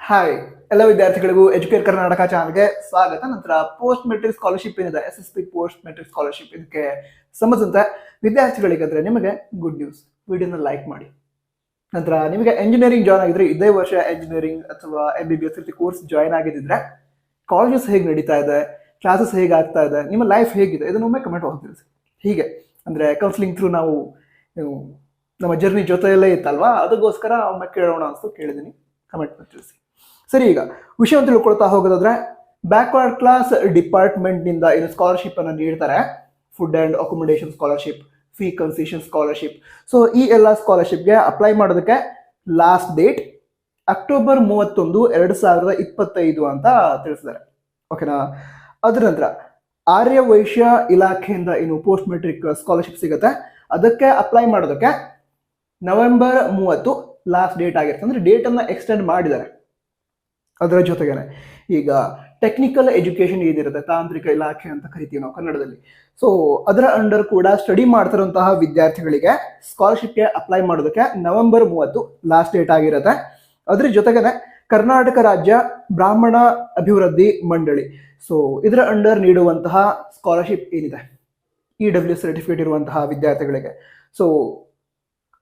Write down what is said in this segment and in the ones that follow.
Hi ಎಲ್ಲ ವಿದ್ಯಾರ್ಥಿಗಳಿಗೂ educate Karnataka ಚಾನಲ್ಗೆ ಸ್ವಾಗತ. ನಂತರ ಪೋಸ್ಟ್ ಮೆಟ್ರಿಕ್ ಸ್ಕಾಲರ್ಶಿಪ್ ಏನಿದೆ, SSP ಪೋಸ್ಟ್ ಮೆಟ್ರಿಕ್ ಸ್ಕಾಲರ್ಶಿಪ್, ಇದಕ್ಕೆ ಸಂಬಂಧಿಸಿದಂತೆ ವಿದ್ಯಾರ್ಥಿಗಳಿಗಾದ್ರೆ ನಿಮಗೆ ಗುಡ್ ನ್ಯೂಸ್. ವಿಡಿಯೋನ ಲೈಕ್ ಮಾಡಿ. ನಂತರ ನಿಮಗೆ ಎಂಜಿನಿಯರಿಂಗ್ ಜಾಯ್ನ್ ಆಗಿದ್ರೆ, ಇದೇ ವರ್ಷ ಎಂಜಿನಿಯರಿಂಗ್ ಅಥವಾ MBBS ರೀತಿ ಕೋರ್ಸ್ ಜಾಯ್ನ್ ಆಗಿದ್ದಿದ್ರೆ ಕಾಲೇಜಸ್ ಹೇಗೆ ನಡೀತಾ ಇದೆ, ಕ್ಲಾಸಸ್ ಹೇಗೆ ಆಗ್ತಾ ಇದೆ, ನಿಮ್ಮ ಲೈಫ್ ಹೇಗಿದೆ, ಇದನ್ನೊಮ್ಮೆ ಕಮೆಂಟ್ ಮಾಡಿ ತಿಳಿಸಿ. ಹೀಗೆ ಅಂದರೆ ಕೌನ್ಸಿಲಿಂಗ್ ಥ್ರೂ ನಾವು ನಮ್ಮ ಜರ್ನಿ ಜೊತೆಯಲ್ಲೇ ಇತ್ತಲ್ವಾ, ಅದಕ್ಕೋಸ್ಕರ ಒಮ್ಮೆ ಕೇಳೋಣ ಅನಿಸ್ತು, ಕೇಳಿದ್ದೀನಿ. ಕಮೆಂಟ್ ಮಾಡಿ ತಿಳಿಸಿ. ಸರಿ, ಈಗ ವಿಷಯ ತಿಳ್ಕೊಳ್ತಾ ಹೋಗೋದಾದ್ರೆ, ಬ್ಯಾಕ್ವರ್ಡ್ ಕ್ಲಾಸ್ ಡಿಪಾರ್ಟ್ಮೆಂಟ್ನಿಂದ ಏನು ಸ್ಕಾಲರ್ಶಿಪ್ ಅನ್ನು ನೀಡ್ತಾರೆ, food and accommodation scholarship, fee concession scholarship. So ಈ ಎಲ್ಲ ಸ್ಕಾಲರ್ಶಿಪ್ಗೆ ಅಪ್ಲೈ ಮಾಡೋದಕ್ಕೆ ಲಾಸ್ಟ್ ಡೇಟ್ ಅಕ್ಟೋಬರ್ 31, 2025 ಅಂತ ತಿಳಿಸಿದ್ದಾರೆ. ಓಕೆನಾ? ಅದರ ನಂತರ ಆರ್ಯ ವೈಶ್ಯ ಇಲಾಖೆಯಿಂದ ಏನು ಪೋಸ್ಟ್ ಮೆಟ್ರಿಕ್ ಸ್ಕಾಲರ್ಶಿಪ್ ಸಿಗುತ್ತೆ, ಅದಕ್ಕೆ ಅಪ್ಲೈ ಮಾಡೋದಕ್ಕೆ ನವೆಂಬರ್ 30 ಲಾಸ್ಟ್ ಡೇಟ್ ಆಗಿರುತ್ತೆ. ಅಂದರೆ ಡೇಟನ್ನು ಎಕ್ಸ್ಟೆಂಡ್ ಮಾಡಿದ್ದಾರೆ. ಅದರ ಜೊತೆಗೇನೆ ಈಗ ಟೆಕ್ನಿಕಲ್ ಎಜುಕೇಷನ್ ಏನಿರುತ್ತೆ, ತಾಂತ್ರಿಕ ಇಲಾಖೆ ಅಂತ ಕರಿತೀವಿ ನಾವು ಕನ್ನಡದಲ್ಲಿ, ಸೊ ಅದರ ಅಂಡರ್ ಕೂಡ ಸ್ಟಡಿ ಮಾಡ್ತಿರುವಂತಹ ವಿದ್ಯಾರ್ಥಿಗಳಿಗೆ ಸ್ಕಾಲರ್ಶಿಪ್ಗೆ ಅಪ್ಲೈ ಮಾಡೋದಕ್ಕೆ ನವೆಂಬರ್ 30 ಲಾಸ್ಟ್ ಡೇಟ್ ಆಗಿರುತ್ತೆ. ಅದ್ರ ಜೊತೆಗೇನೆ ಕರ್ನಾಟಕ ರಾಜ್ಯ ಬ್ರಾಹ್ಮಣ ಅಭಿವೃದ್ಧಿ ಮಂಡಳಿ, ಸೊ ಇದರ ಅಂಡರ್ ನೀಡುವಂತಹ ಸ್ಕಾಲರ್ಶಿಪ್ ಏನಿದೆ, EW ಸರ್ಟಿಫಿಕೇಟ್ ಇರುವಂತಹ ವಿದ್ಯಾರ್ಥಿಗಳಿಗೆ, ಸೊ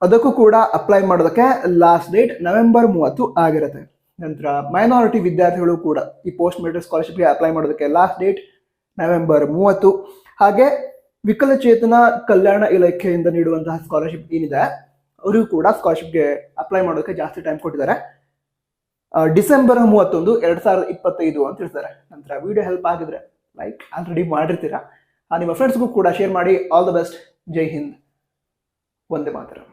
ಅದಕ್ಕೂ ಕೂಡ ಅಪ್ಲೈ ಮಾಡೋದಕ್ಕೆ ಲಾಸ್ಟ್ ಡೇಟ್ ನವೆಂಬರ್ 30 ಆಗಿರುತ್ತೆ. ನಂತರ ಮೈನಾರಿಟಿ ವಿದ್ಯಾರ್ಥಿಗಳು ಕೂಡ ಈ ಪೋಸ್ಟ್ ಮೆಟ್ರಿಕ್ ಸ್ಕಾಲರ್ಶಿಪ್ಗೆ ಅಪ್ಲೈ ಮಾಡೋದಕ್ಕೆ ಲಾಸ್ಟ್ ಡೇಟ್ ನವೆಂಬರ್ 30. ಹಾಗೆ ವಿಕಲಚೇತನ ಕಲ್ಯಾಣ ಇಲಾಖೆಯಿಂದ ನೀಡುವಂತಹ ಸ್ಕಾಲರ್ಶಿಪ್ ಏನಿದೆ, ಅವರಿಗೂ ಕೂಡ ಸ್ಕಾಲರ್ಶಿಪ್ಗೆ ಅಪ್ಲೈ ಮಾಡೋದಕ್ಕೆ ಜಾಸ್ತಿ ಟೈಮ್ ಕೊಟ್ಟಿದ್ದಾರೆ, ಡಿಸೆಂಬರ್ 31, 2025 ಅಂತ ಹೇಳ್ತಾರೆ. ನಂತರ ವಿಡಿಯೋ ಹೆಲ್ಪ್ ಆಗಿದ್ರೆ ಲೈಕ್ ಆಲ್ರೆಡಿ ಮಾಡಿರ್ತೀರಾ, ನಿಮ್ಮ ಫ್ರೆಂಡ್ಸ್ಗೂ ಕೂಡ ಶೇರ್ ಮಾಡಿ. All the best. ಜೈ ಹಿಂದ್. ವಂದೇ ಮಾತರಂ.